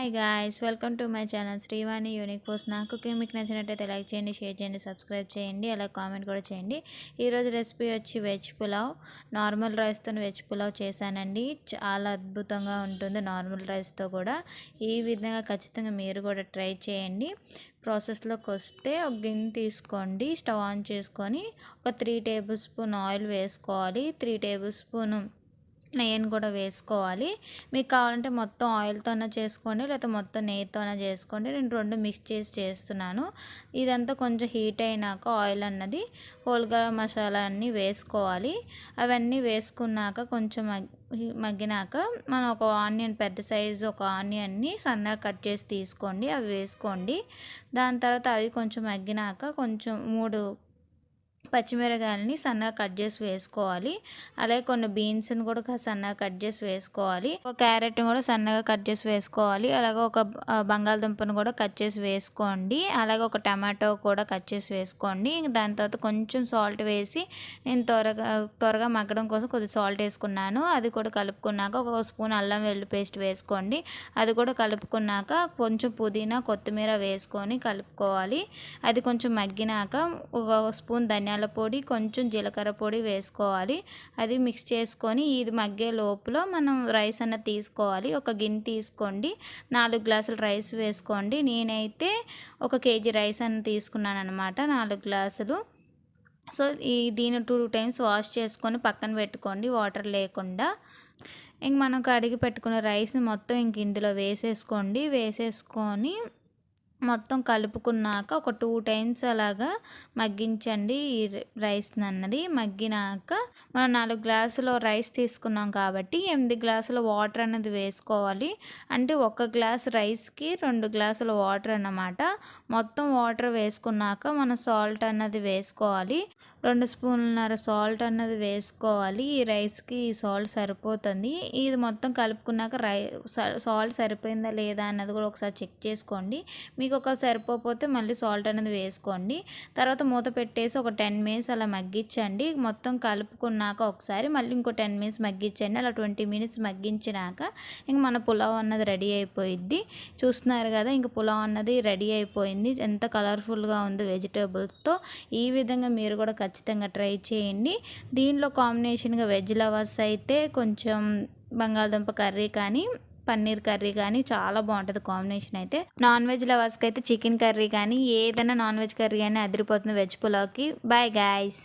Hi guys, welcome to my channel Srivani unique post. నా cooking మీకు నచ్చినట్టయితే లైక్ చేయండి, షేర్ చేయండి, సబ్స్క్రైబ్ చేయండి, అలా కామెంట్ కూడా చేయండి. ఈరోజు రెసిపీ వచ్చి వెజ్ పులావ్. నార్మల్ రైస్తో వెజ్ పులావ్ చేశానండి. చాలా అద్భుతంగా ఉంటుంది నార్మల్ రైస్తో కూడా. ఈ విధంగా ఖచ్చితంగా మీరు కూడా ట్రై చేయండి. ప్రాసెస్లోకి వస్తే ఒక గిన్నె తీసుకోండి, స్టవ్ ఆన్ చేసుకొని ఒక 3 టేబుల్ స్పూన్ ఆయిల్ వేసుకోవాలి. 3 టేబుల్ స్పూన్ నెయ్యిని కూడా వేసుకోవాలి. మీకు కావాలంటే మొత్తం ఆయిల్తోనే చేసుకోండి, లేకపోతే మొత్తం నెయ్యితోనే చేసుకోండి. నేను రెండు మిక్స్ చేసి చేస్తున్నాను. ఇదంతా కొంచెం హీట్ అయినాక ఆయిల్ అన్నది హోల్ గరం మసాలా అన్నీ వేసుకోవాలి. అవన్నీ వేసుకున్నాక కొంచెం మగ్గినాక మనం ఒక ఆనియన్, పెద్ద సైజు ఒక ఆనియన్ని సన్నగా కట్ చేసి తీసుకోండి, అవి వేసుకోండి. దాని తర్వాత అవి కొంచెం మగ్గినాక కొంచెం 3 పచ్చిమిరకాయలని సన్నగా కట్ చేసి వేసుకోవాలి. అలాగే కొన్ని బీన్స్ని కూడా సన్నగా కట్ చేసి వేసుకోవాలి. ఒక క్యారెట్ని కూడా సన్నగా కట్ చేసి వేసుకోవాలి. అలాగే ఒక బంగాళదుంపను కూడా కట్ చేసి వేసుకోండి. అలాగే ఒక టమాటో కూడా కట్ చేసి వేసుకోండి. దాని తర్వాత కొంచెం సాల్ట్ వేసి నేను త్వరగా మగ్గడం కోసం కొద్దిగా సాల్ట్ వేసుకున్నాను. అది కూడా కలుపుకున్నాక ఒక స్పూన్ అల్లం వెల్లుల్లి పేస్ట్ వేసుకోండి. అది కూడా కలుపుకున్నాక కొంచెం పుదీనా, కొత్తిమీర వేసుకొని కలుపుకోవాలి. అది కొంచెం మగ్గినాక ఒక స్పూన్ ధనియాల పొడి, కొంచెం జీలకర్ర పొడి వేసుకోవాలి. అది మిక్స్ చేసుకొని ఇది మగ్గే లోపల మనం రైస్ అన్నది తీసుకోవాలి. ఒక గిన్నె తీసుకోండి, 4 గ్లాసుల రైస్ వేసుకోండి. నేనైతే 1 కేజీ రైస్ అన్న తీసుకున్నాను అనమాట, 4 గ్లాసులు. సో దీన్ని 2 టైమ్స్ వాష్ చేసుకొని పక్కన పెట్టుకోండి, వాటర్ లేకుండా. ఇంక మనం కడిగి పెట్టుకున్న రైస్ని మొత్తం ఇంక ఇందులో వేసేసుకొని మొత్తం కలుపుకున్నాక ఒక 2 టైమ్స్ అలాగా మగ్గించండి ఈ రైస్ని అన్నది. మగ్గినాక మనం 4 గ్లాసుల రైస్ తీసుకున్నాం కాబట్టి 8 గ్లాసుల వాటర్ అనేది వేసుకోవాలి. అంటే 1 గ్లాస్ రైస్కి 2 గ్లాసుల వాటర్ అన్నమాట. మొత్తం వాటర్ వేసుకున్నాక మనం సాల్ట్ అన్నది వేసుకోవాలి. 2 స్పూన్లన్నర సాల్ట్ అన్నది వేసుకోవాలి. ఈ రైస్కి ఈ సాల్ట్ సరిపోతుంది. ఇది మొత్తం కలుపుకున్నాక సాల్ట్ సరిపోయిందా లేదా అన్నది కూడా ఒకసారి చెక్ చేసుకోండి. మీకు ఒకవేళ సరిపోతే మళ్ళీ సాల్ట్ అనేది వేసుకోండి. తర్వాత మూత పెట్టేసి ఒక 10 మినిట్స్ అలా మగ్గించండి. మొత్తం కలుపుకున్నాక ఒకసారి మళ్ళీ ఇంకో 10 మినిట్స్ మగ్గించండి. అలా 20 మినిట్స్ మగ్గించినాక ఇంక మన పులావ్ అన్నది రెడీ అయిపోయిద్ది. చూస్తున్నారు కదా, ఇంక పులావ్ అన్నది రెడీ అయిపోయింది. ఎంత కలర్ఫుల్గా ఉంది వెజిటేబుల్స్తో. ఈ విధంగా మీరు కూడా ఖచ్చితంగా ట్రై చేయండి. దీనిలో కాంబినేషన్గా వెజ్ లవర్స్ అయితే కొంచెం బంగాళదుంప కర్రీ కానీ, పన్నీర్ కర్రీ కానీ చాలా బాగుంటుంది కాంబినేషన్ అయితే. నాన్ వెజ్ లవర్స్కి అయితే చికెన్ కర్రీ కానీ, ఏదైనా నాన్ వెజ్ కర్రీ కానీ అదిరిపోతుంది వెజ్ పులావ్కి. Bye guys.